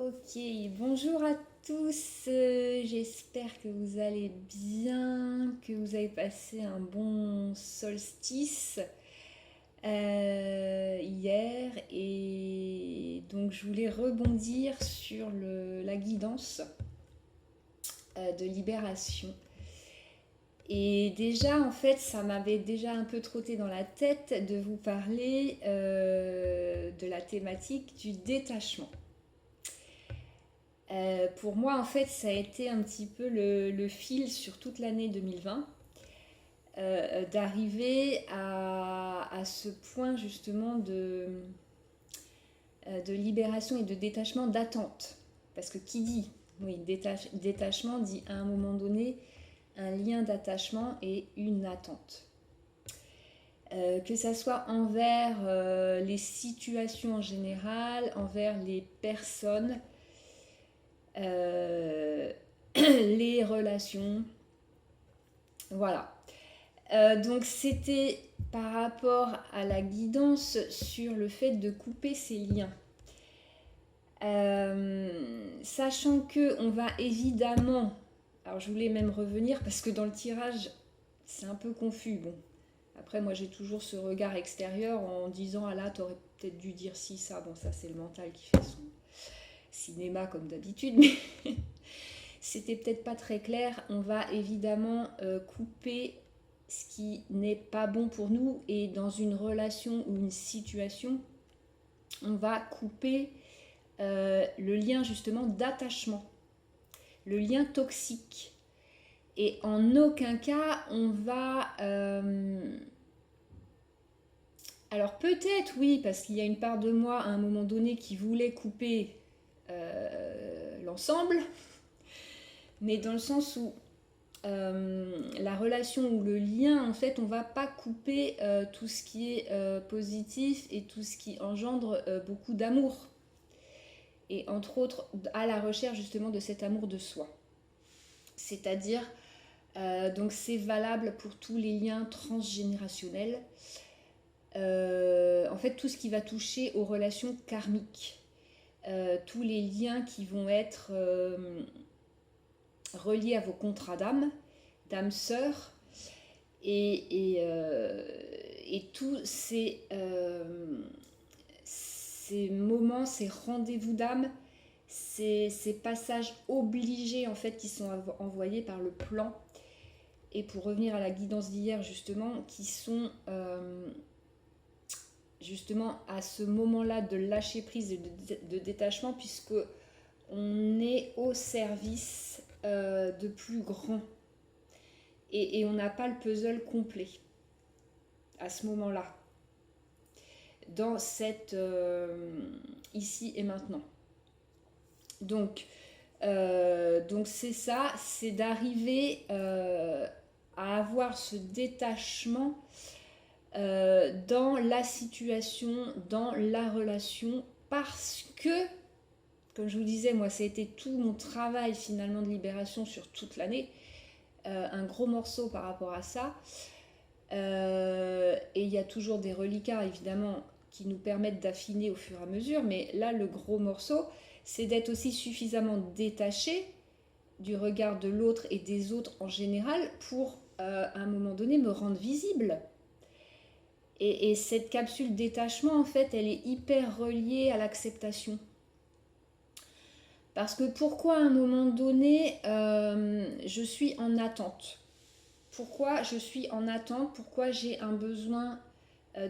Ok, bonjour à tous, j'espère que vous allez bien, que vous avez passé un bon solstice hier et donc je voulais rebondir sur la guidance de libération. Et déjà en fait ça m'avait déjà un peu trotté dans la tête de vous parler de la thématique du détachement. Pour moi, en fait, ça a été un petit peu le fil sur toute l'année 2020, d'arriver à ce point justement de libération et de détachement, d'attente. Parce que qui dit, oui, détachement dit à un moment donné un lien d'attachement et une attente. Que ça soit envers les situations en général, envers les personnes, euh, les relations. Voilà. Donc c'était par rapport à la guidance sur le fait de couper ces liens. Sachant que on va évidemment, alors je voulais même revenir parce que dans le tirage c'est un peu confus. Bon, après moi j'ai toujours ce regard extérieur en disant ah là t'aurais peut-être dû dire ci ça. Bon ça c'est le mental qui fait son cinéma comme d'habitude, mais c'était peut-être pas très clair. On va évidemment couper ce qui n'est pas bon pour nous et dans une relation ou une situation, on va couper le lien justement d'attachement, le lien toxique. Et en aucun cas, on va... Alors peut-être oui, parce qu'il y a une part de moi à un moment donné qui voulait couper l'ensemble, mais dans le sens où la relation ou le lien, en fait, on va pas couper tout ce qui est positif et tout ce qui engendre beaucoup d'amour. Et entre autres, à la recherche justement de cet amour de soi. C'est-à-dire, donc c'est valable pour tous les liens transgénérationnels. En fait, tout ce qui va toucher aux relations karmiques. Tous les liens qui vont être reliés à vos contrats d'âme sœur, et tous ces moments, ces rendez-vous d'âme, ces passages obligés en fait qui sont envoyés par le plan. Et pour revenir à la guidance d'hier justement, qui sont justement à ce moment-là de lâcher prise et de détachement, puisque on est au service de plus grand et on n'a pas le puzzle complet à ce moment-là, dans cette ici et maintenant. Donc c'est ça, c'est d'arriver à avoir ce détachement dans la situation, dans la relation, parce que, comme je vous disais, moi ça a été tout mon travail finalement de libération sur toute l'année, un gros morceau par rapport à ça. Et il y a toujours des reliquats évidemment qui nous permettent d'affiner au fur et à mesure, mais là le gros morceau c'est d'être aussi suffisamment détaché du regard de l'autre et des autres en général pour à un moment donné me rendre visible. Et cette capsule détachement en fait elle est hyper reliée à l'acceptation. Parce que pourquoi à un moment donné je suis en attente? Pourquoi je suis en attente? Pourquoi j'ai un besoin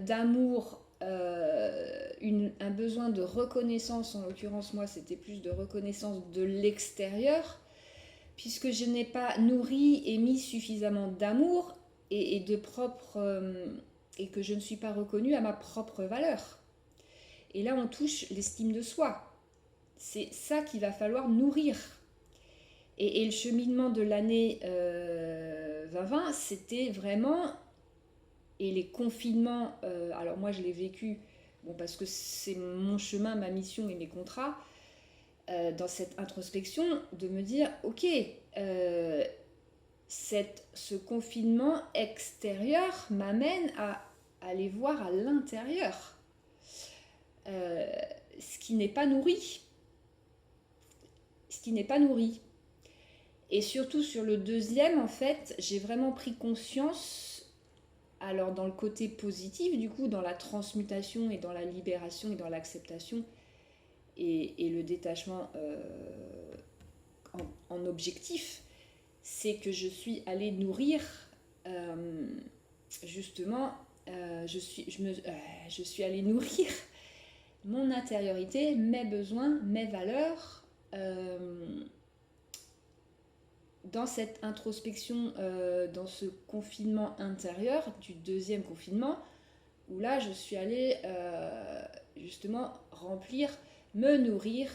d'amour, un besoin de reconnaissance? En l'occurrence, moi, c'était plus de reconnaissance de l'extérieur, puisque je n'ai pas nourri et mis suffisamment d'amour et de propre... et que je ne suis pas reconnue à ma propre valeur. Et là, on touche l'estime de soi. C'est ça qu'il va falloir nourrir. Et le cheminement de l'année 2020, c'était vraiment... Et les confinements, alors moi je l'ai vécu, bon, parce que c'est mon chemin, ma mission et mes contrats, dans cette introspection, de me dire, ok, ce confinement extérieur m'amène à aller voir à l'intérieur, ce qui n'est pas nourri. ce qui n'est pas nourri. Et surtout sur le deuxième, en fait, j'ai vraiment pris conscience, alors dans le côté positif, du coup, dans la transmutation et dans la libération et dans l'acceptation et le détachement en objectif, c'est que je suis allée nourrir, justement, je suis allée nourrir mon intériorité, mes besoins, mes valeurs, dans cette introspection, dans ce confinement intérieur, du deuxième confinement, où là je suis allée justement remplir, me nourrir,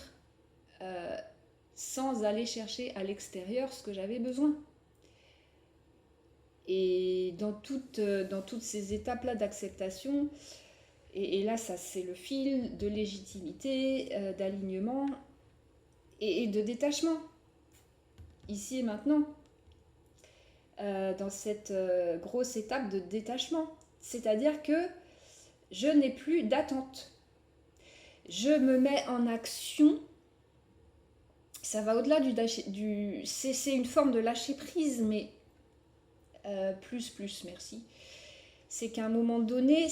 sans aller chercher à l'extérieur ce que j'avais besoin. Et dans toutes ces étapes-là d'acceptation, et là ça c'est le fil de légitimité, d'alignement et de détachement, ici et maintenant, dans cette grosse étape de détachement. C'est-à-dire que je n'ai plus d'attente. Je me mets en action. Ça va au-delà c'est une forme de lâcher prise, mais plus, merci. C'est qu'à un moment donné,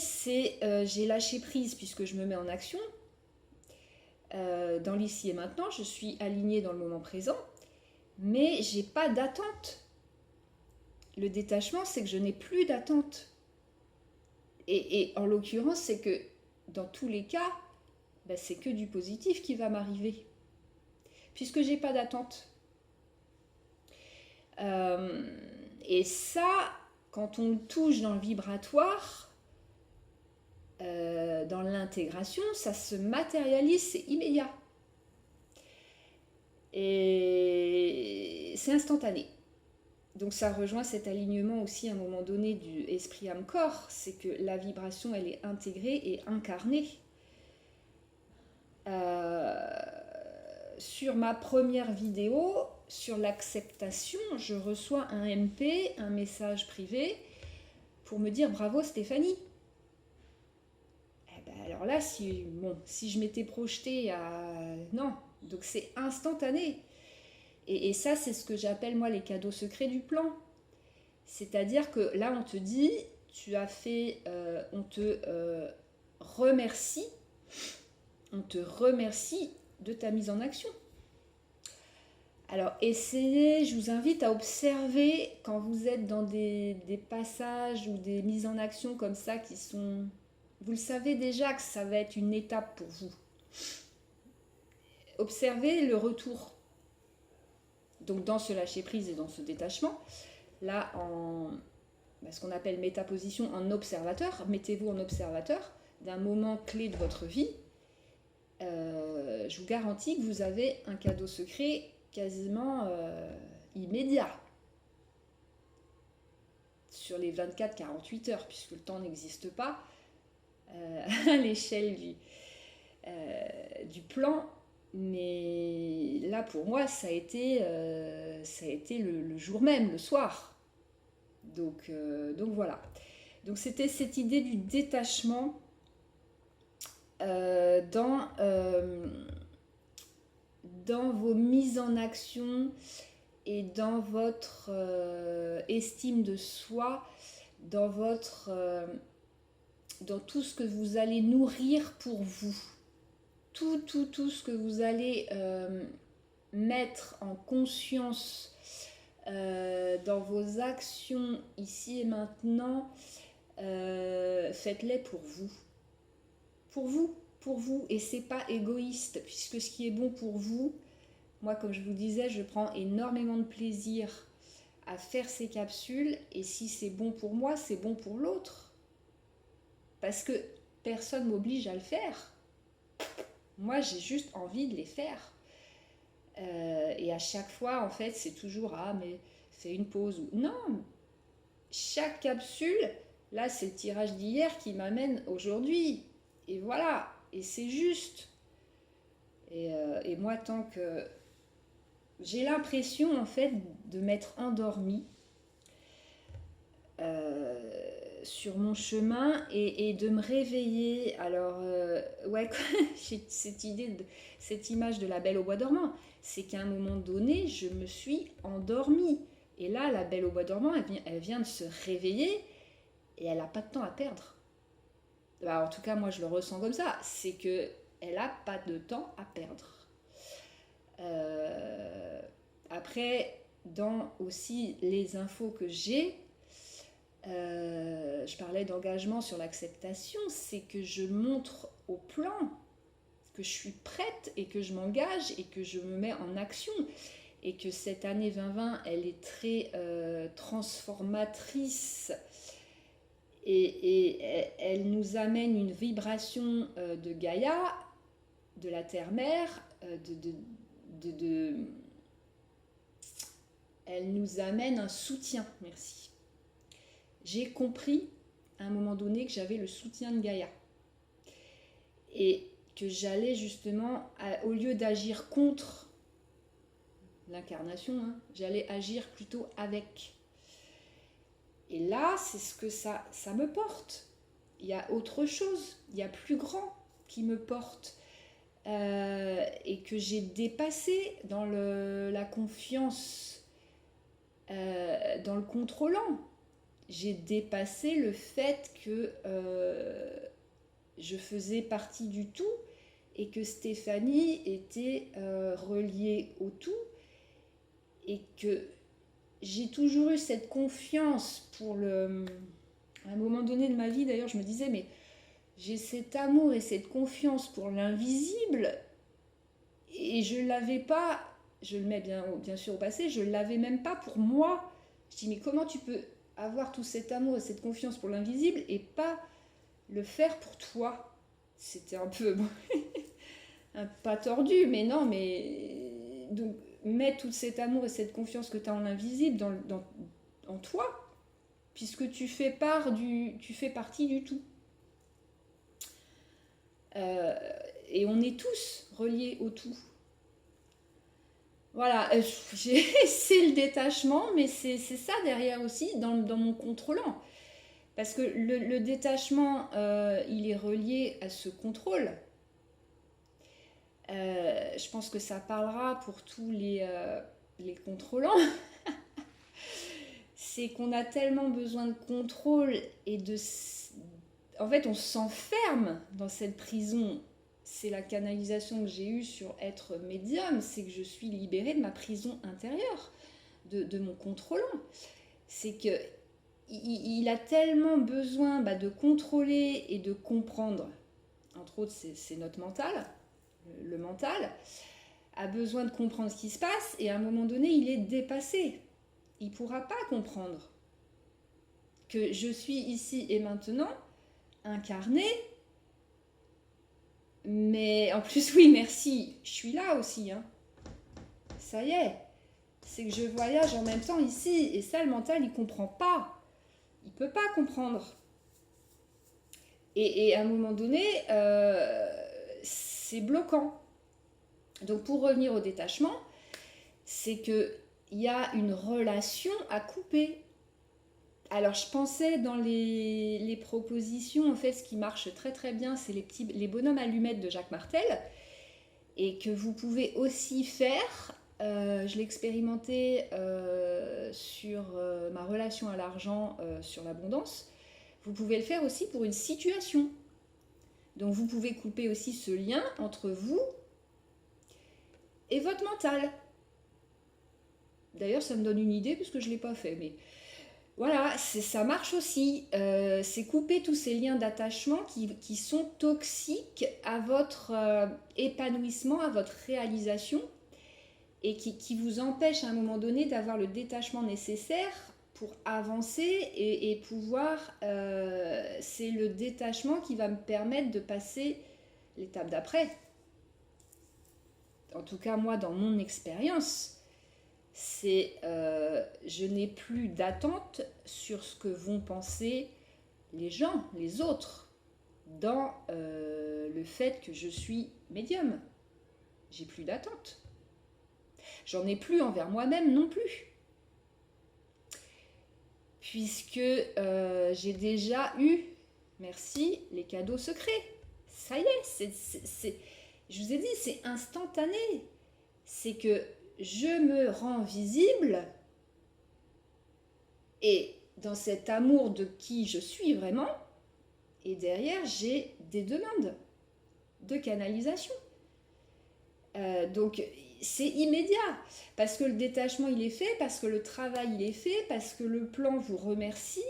j'ai lâché prise puisque je me mets en action. Dans l'ici et maintenant, je suis alignée dans le moment présent, mais j'ai pas d'attente. Le détachement, c'est que je n'ai plus d'attente. Et en l'occurrence, c'est que dans tous les cas, c'est que du positif qui va m'arriver, puisque j'ai pas d'attente. Et ça, quand on touche dans le vibratoire, dans l'intégration, ça se matérialise, c'est immédiat. Et c'est instantané. Donc ça rejoint cet alignement aussi à un moment donné du esprit âme corps, c'est que la vibration elle est intégrée et incarnée. Sur ma première vidéo, sur l'acceptation, je reçois un MP, un message privé, pour me dire bravo Stéphanie. Alors là, si je m'étais projetée à... Non, donc c'est instantané. Et ça, c'est ce que j'appelle moi les cadeaux secrets du plan. C'est-à-dire que là, on te dit, tu as fait, on te remercie de ta mise en action. Alors, je vous invite à observer quand vous êtes dans des passages ou des mises en action comme ça qui sont... Vous le savez déjà que ça va être une étape pour vous. Observez le retour. Donc dans ce lâcher-prise et dans ce détachement, là, ce qu'on appelle métaposition en observateur, mettez-vous en observateur d'un moment clé de votre vie. Je vous garantis que vous avez un cadeau secret quasiment immédiat. Sur les 24-48 heures, puisque le temps n'existe pas, à l'échelle du plan. Mais là, pour moi, ça a été le jour même, le soir. Donc voilà. Donc c'était cette idée du détachement dans vos mises en action et dans votre estime de soi, dans tout ce que vous allez nourrir pour vous. Tout ce que vous allez mettre en conscience dans vos actions ici et maintenant, faites-les pour vous. Pour vous. Et c'est pas égoïste, puisque ce qui est bon pour vous, moi comme je vous disais, je prends énormément de plaisir à faire ces capsules, et si c'est bon pour moi, c'est bon pour l'autre. Parce que personne m'oblige à le faire. Moi, j'ai juste envie de les faire. Et à chaque fois, en fait, c'est toujours « Ah, mais fais une pause » ou « Non !» Chaque capsule, là, c'est le tirage d'hier qui m'amène aujourd'hui. Et voilà, et c'est juste. Et moi, tant que... J'ai l'impression, en fait, de m'être endormie sur mon chemin et de me réveiller. Alors, ouais, j'ai cette idée, cette image de la Belle au bois dormant. C'est qu'à un moment donné, je me suis endormie. Et là, la Belle au bois dormant, elle vient de se réveiller et elle n'a pas de temps à perdre. Bah, en tout cas, moi, je le ressens comme ça. C'est que elle n'a pas de temps à perdre. Euh, Après, dans aussi les infos que j'ai, je parlais d'engagement sur l'acceptation, c'est que je montre au plan que je suis prête et que je m'engage et que je me mets en action. Et que cette année 2020, elle est très transformatrice et elle nous amène une vibration de Gaïa, de la Terre-Mère, elle nous amène un soutien. Merci. J'ai compris à un moment donné que j'avais le soutien de Gaïa et que j'allais justement, au lieu d'agir contre l'incarnation, j'allais agir plutôt avec. Et là, c'est ce que ça me porte. Il y a autre chose, il y a plus grand qui me porte et que j'ai dépassé dans la confiance, dans le contrôlant. J'ai dépassé le fait que je faisais partie du tout et que Stéphanie était reliée au tout et que j'ai toujours eu cette confiance pour le... À un moment donné de ma vie, d'ailleurs, je me disais, mais j'ai cet amour et cette confiance pour l'invisible et je ne l'avais pas, je le mets bien sûr au passé, je ne l'avais même pas pour moi. Je dis, mais comment tu peux avoir tout cet amour et cette confiance pour l'invisible et pas le faire pour toi? C'était un peu... pas tordu, mais non, mais... Donc, mets tout cet amour et cette confiance que tu as en l'invisible en toi, puisque tu fais partie du tout. Et on est tous reliés au tout. Voilà, c'est le détachement, mais c'est ça derrière aussi dans mon contrôlant. Parce que le détachement, il est relié à ce contrôle. Je pense que ça parlera pour tous les contrôlants. C'est qu'on a tellement besoin de contrôle et de... En fait, on s'enferme dans cette prison. C'est la canalisation que j'ai eue sur être médium, c'est que je suis libérée de ma prison intérieure, de mon contrôlant. C'est que il a tellement besoin de contrôler et de comprendre. Entre autres, c'est notre mental. Le mental a besoin de comprendre ce qui se passe et à un moment donné, il est dépassé. Il ne pourra pas comprendre que je suis ici et maintenant incarnée. Mais en plus, oui, merci, je suis là aussi. Ça y est, c'est que je voyage en même temps ici. Et ça, le mental, il ne comprend pas. Il ne peut pas comprendre. Et à un moment donné, c'est bloquant. Donc pour revenir au détachement, c'est qu'il y a une relation à couper. Alors je pensais dans les propositions, en fait ce qui marche très très bien, c'est les bonhommes allumettes de Jacques Martel, et que vous pouvez aussi faire, je l'ai expérimenté sur ma relation à l'argent, sur l'abondance, vous pouvez le faire aussi pour une situation. Donc vous pouvez couper aussi ce lien entre vous et votre mental. D'ailleurs, ça me donne une idée parce que je ne l'ai pas fait. Mais voilà, ça marche aussi. C'est couper tous ces liens d'attachement qui sont toxiques à votre épanouissement, à votre réalisation et qui vous empêchent à un moment donné d'avoir le détachement nécessaire pour avancer et pouvoir... c'est le détachement qui va me permettre de passer l'étape d'après. En tout cas, moi, dans mon expérience, c'est je n'ai plus d'attente sur ce que vont penser les gens, les autres, dans le fait que je suis médium. J'ai plus d'attente. J'en ai plus envers moi-même non plus. puisque j'ai déjà eu, merci, les cadeaux secrets. Ça y est, je vous ai dit, c'est instantané. C'est que je me rends visible et dans cet amour de qui je suis vraiment, et derrière, j'ai des demandes de canalisation. Donc, c'est immédiat, parce que le détachement, il est fait, parce que le travail, il est fait, parce que le plan vous remercie.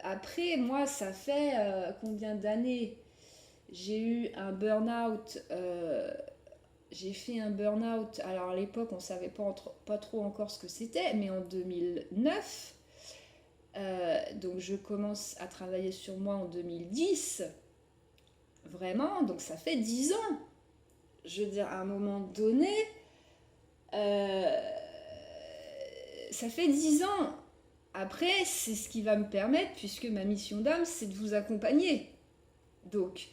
Après, moi, ça fait combien d'années j'ai eu un burn-out j'ai fait un burn-out, alors à l'époque on ne savait pas trop encore ce que c'était, mais en 2009, donc je commence à travailler sur moi en 2010, vraiment, donc ça fait 10 ans. Je veux dire, à un moment donné, ça fait 10 ans. Après, c'est ce qui va me permettre, puisque ma mission d'âme, c'est de vous accompagner. Donc,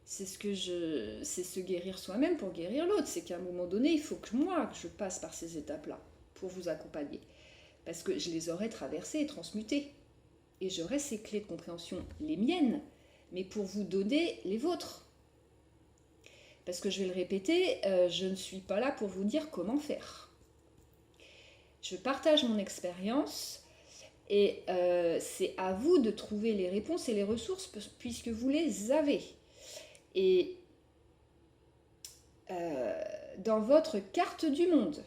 c'est se guérir soi-même pour guérir l'autre. C'est qu'à un moment donné, il faut que je passe par ces étapes-là pour vous accompagner. Parce que je les aurais traversées et transmutées. Et j'aurais ces clés de compréhension, les miennes, mais pour vous donner les vôtres. Parce que je vais le répéter, je ne suis pas là pour vous dire comment faire. Je partage mon expérience et c'est à vous de trouver les réponses et les ressources puisque vous les avez. Et dans votre carte du monde,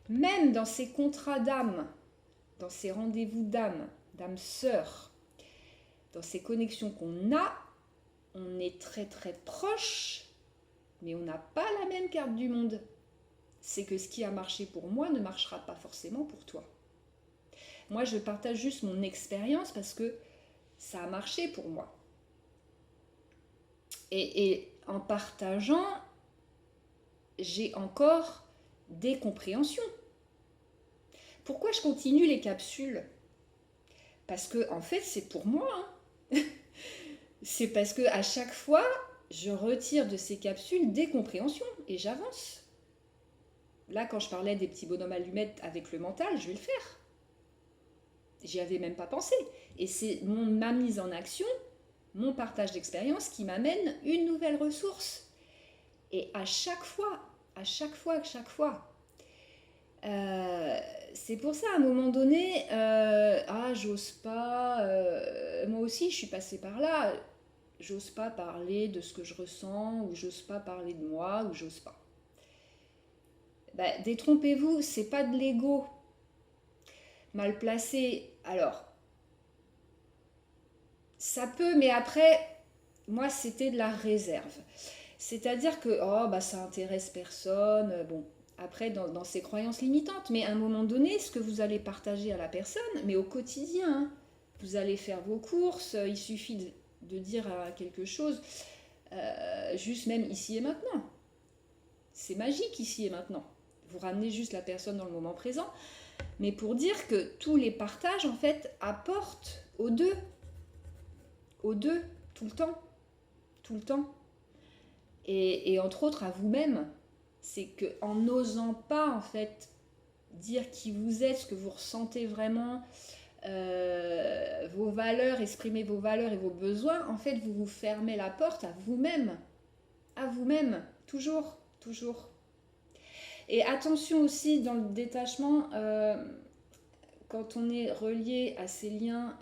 même dans ces contrats d'âme, dans ces rendez-vous d'âme, d'âme sœur, dans ces connexions qu'on a, on est très très proche, mais on n'a pas la même carte du monde. C'est que ce qui a marché pour moi ne marchera pas forcément pour toi. Moi, je partage juste mon expérience parce que ça a marché pour moi. Et en partageant, j'ai encore des compréhensions. Pourquoi je continue les capsules? Parce que, en fait, c'est pour moi. C'est parce que à chaque fois, je retire de ces capsules des compréhensions et j'avance. Là, quand je parlais des petits bonhommes allumettes avec le mental, je vais le faire. J'y avais même pas pensé. Et c'est ma mise en action, mon partage d'expérience qui m'amène une nouvelle ressource. Et à chaque fois, c'est pour ça, à un moment donné, j'ose pas, moi aussi je suis passée par là, j'ose pas parler de ce que je ressens, ou j'ose pas parler de moi, ou j'ose pas. Détrompez-vous, c'est pas de l'ego mal placé. Alors, ça peut, mais après, moi c'était de la réserve. C'est-à-dire que, ça intéresse personne, bon, après dans ces croyances limitantes, mais à un moment donné, ce que vous allez partager à la personne, mais au quotidien, hein, vous allez faire vos courses, il suffit de dire quelque chose, juste même ici et maintenant. C'est magique ici et maintenant. Vous ramenez juste la personne dans le moment présent, mais pour dire que tous les partages, en fait, apportent aux deux, tout le temps. Et entre autres à vous-même, c'est qu'en n'osant pas en fait dire qui vous êtes, ce que vous ressentez vraiment, vos valeurs, exprimer vos valeurs et vos besoins, en fait vous vous fermez la porte à vous-même, toujours. Et attention aussi dans le détachement, quand on est relié à ces liens,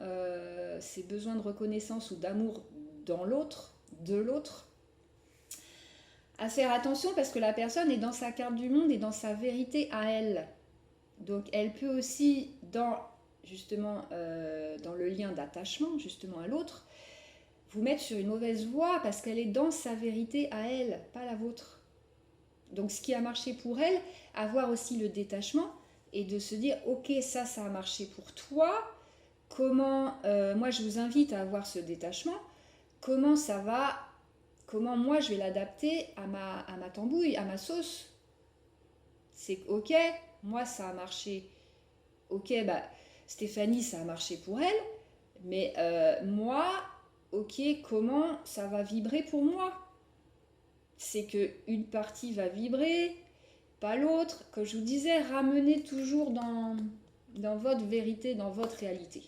ces besoins de reconnaissance ou d'amour dans l'autre, de l'autre, à faire attention parce que la personne est dans sa carte du monde et dans sa vérité à elle. Donc elle peut aussi, dans le lien d'attachement justement à l'autre, vous mettre sur une mauvaise voie parce qu'elle est dans sa vérité à elle, pas la vôtre. Donc ce qui a marché pour elle, avoir aussi le détachement et de se dire ok, ça a marché pour toi, comment, moi je vous invite à avoir ce détachement, comment ça va, comment moi je vais l'adapter à ma tambouille, à ma sauce. C'est ok, moi ça a marché, ok, Stéphanie ça a marché pour elle, mais moi, ok, comment ça va vibrer pour moi? C'est qu'une partie va vibrer, pas l'autre. Comme je vous disais, ramenez toujours dans votre vérité, dans votre réalité.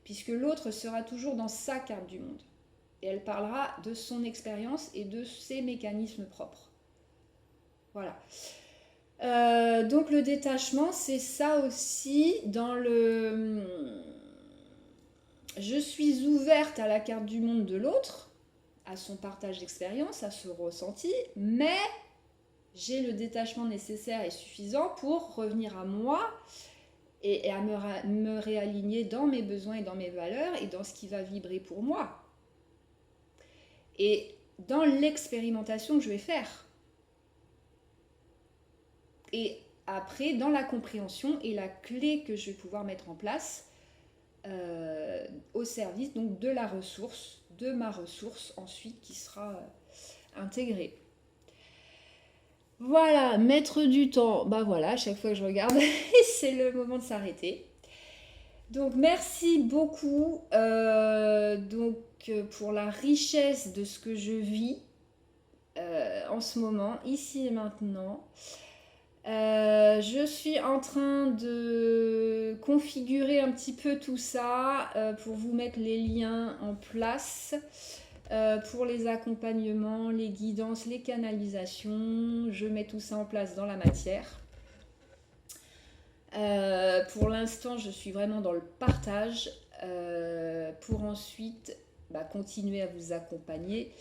Puisque l'autre sera toujours dans sa carte du monde. Et elle parlera de son expérience et de ses mécanismes propres. Voilà. Donc le détachement, c'est ça aussi dans le... Je suis ouverte à la carte du monde de l'autre, à son partage d'expérience, à ce ressenti, mais j'ai le détachement nécessaire et suffisant pour revenir à moi et à me réaligner dans mes besoins et dans mes valeurs et dans ce qui va vibrer pour moi. Et dans l'expérimentation que je vais faire. Et après, dans la compréhension et la clé que je vais pouvoir mettre en place au service donc de la ressource, de ma ressource ensuite qui sera intégrée. Voilà, mettre du temps, bah voilà, à chaque fois que je regarde, c'est le moment de s'arrêter. Donc merci beaucoup pour la richesse de ce que je vis en ce moment, ici et maintenant. Je suis en train de configurer un petit peu tout ça pour vous mettre les liens en place pour les accompagnements, les guidances, les canalisations. Je mets tout ça en place dans la matière. Pour l'instant, je suis vraiment dans le partage pour ensuite continuer à vous accompagner,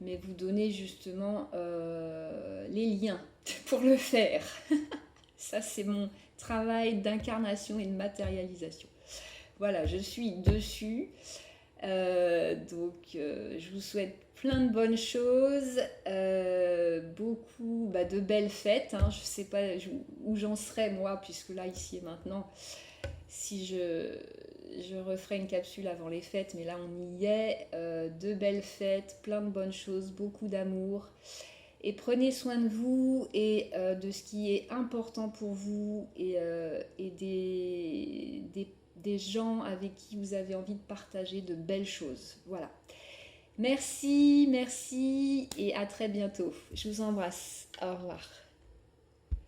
mais vous donner justement les liens pour le faire. Ça, c'est mon travail d'incarnation et de matérialisation. Voilà, je suis dessus. Je vous souhaite plein de bonnes choses, beaucoup de belles fêtes. Hein. Je ne sais pas où j'en serai moi, puisque là, ici et maintenant, si je referai une capsule avant les fêtes, mais là on y est, de belles fêtes, plein de bonnes choses, beaucoup d'amour. Et prenez soin de vous et de ce qui est important pour vous et des gens avec qui vous avez envie de partager de belles choses. Voilà. Merci et à très bientôt. Je vous embrasse. Au revoir.